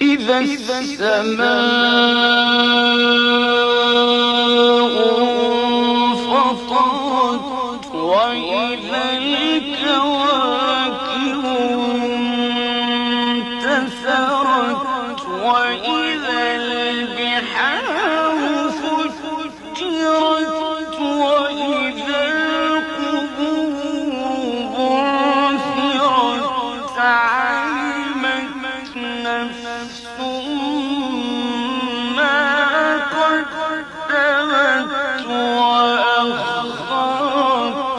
إذا السماء انفطرت وإذا الكواكب انتثرت وإذا البحار فجرت وإذا القبور بعثرت علمت نفس